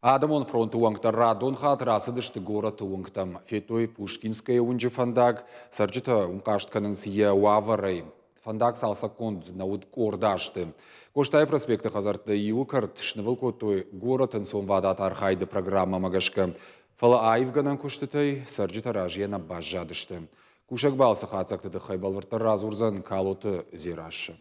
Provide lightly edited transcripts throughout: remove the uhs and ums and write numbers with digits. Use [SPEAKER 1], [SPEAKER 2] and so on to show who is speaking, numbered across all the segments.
[SPEAKER 1] Адамон фронту уаңтар радон хатырасы дышты город уаңтам. Фетой Пушкинская унжи фандаг, сарджита унқаштканын сия уаварай. Фандаг салса конд науд кордашты. Коштай проспекты хазарты иукарт, шнывыл котой город инсон вадат архайды программа магашка. Фала айвганан куштытай, сарджита ражьена бажадышты. Кушак балса хацакты дыхай балварта разурзан калоты зирашы.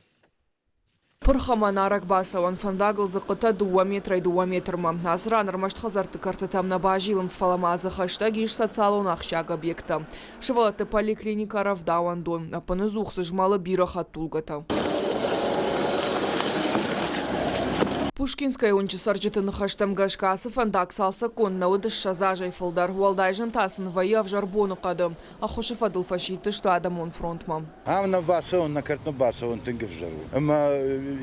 [SPEAKER 2] Пырхаман аракбасаван фандагл зықыта 2 метр ма. Асыран армашт хазарты картытам на бажилын сфаламазы хаштагиш социалон ахшаг объекта. Шывалаты поликлиника равдауандон, а панызух сыжмалы бира хаттулгата. Пушкинская унчы сарджитын хаштам гашкасы фандак салса конна удыш шазажай фылдар. Уалдайжын тасын вайав жарбону қады. Ахуши фадыл фашиты что Адамон фронтма.
[SPEAKER 3] Амна басован на картну басован тынгив жару. Ама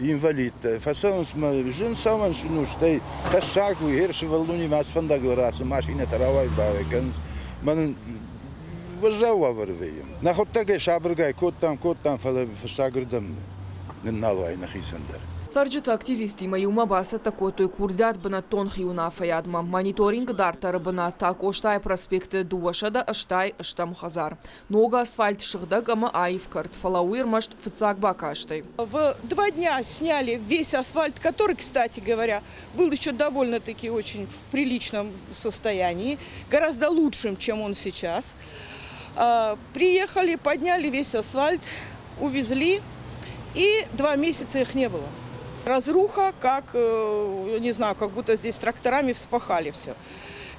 [SPEAKER 3] инвалид. Фасован сма жин саман шуну штай ташаку герши валуни мас фандагл расы машина таравай бавеканс. Ман вожава варвеем. Нахот таге шабргай коттан фала фашагрдам налвай нахисандар.
[SPEAKER 2] Сарджита активисти маюма баса такотой курдят бана тонхи унафаядма. Мониторинг дартары бана так оштай проспекты дуашада аштай аштам хазар. Нога асфальт шыгдаг ама айвкарт. Фалауир машт фыцак бакаштай.
[SPEAKER 4] В 2 дня сняли весь асфальт, который, кстати говоря, был еще довольно-таки очень в приличном состоянии. Гораздо лучшим, чем он сейчас. Приехали, подняли весь асфальт, увезли. И 2 месяца их не было. Разруха, как, я не знаю, как будто здесь тракторами вспахали все.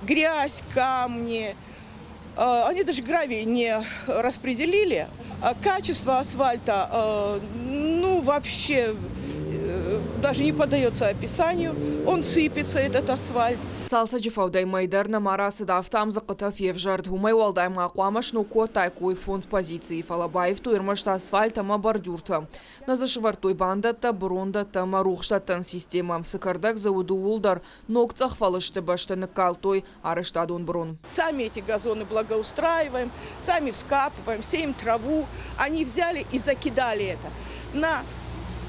[SPEAKER 4] Грязь, камни. Они даже гравий не распределили. Качество асфальта, ну, вообще даже не поддается описанию. Он сыпется, этот асфальт.
[SPEAKER 2] Салса джифаудай майдарна марасы дафтам зақыта февжард. Хумай уалдай мақуамаш нуко тайкой фон с позиции. Фалабаев туирмашта асфальта ма бордюрта. Назашвартой бандата, брондата, марухштатан система. Сыкардак зауду улдар. Ногцах фалышты баштаны калтой арештадун брон.
[SPEAKER 4] Сами эти газоны благоустраиваем, сами вскапываем, сеем траву. Они взяли и закидали это. На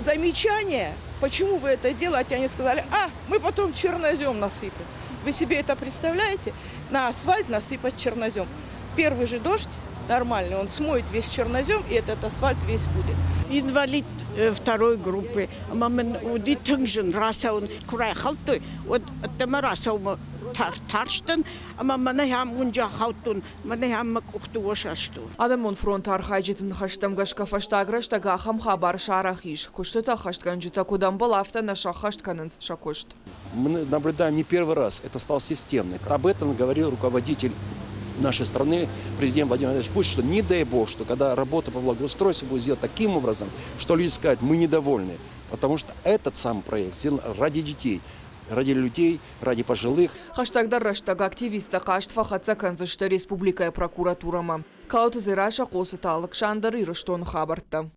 [SPEAKER 4] замечание, почему вы это делаете, они сказали, мы потом чернозем насыпем. Вы себе это представляете? На асфальт насыпать чернозем. Первый же дождь нормальный, он смоет весь чернозем, и этот асфальт весь будет.
[SPEAKER 5] Инвалид 2 группы. Маман удитынгжен расаун курай халтой. Вот тема расаум тарштан, маманахам унжа халтун, манахам макухтуошашту.
[SPEAKER 2] Адамон фронт архайджитын хаштам гашка фаштаграшта гахам хабар шарахиш. Куштыта хаштканджита кудам балафта наша хаштканынс шакошт.
[SPEAKER 6] Мы наблюдаем не первый раз, это стало системным. Об этом говорил руководитель нашей страны, президент Владимир Владимирович Путин, что не дай бог, что когда работа по благоустройству будет сделана таким образом, что люди скажут, мы недовольны. Потому что этот самый проект сделан ради детей, ради людей, ради пожилых.
[SPEAKER 2] Хаштагдар раштаг активиста каштфа хацаканзышта республикая прокуратурама. Каутызыраша қосыта Александр Ирыштон хабарта.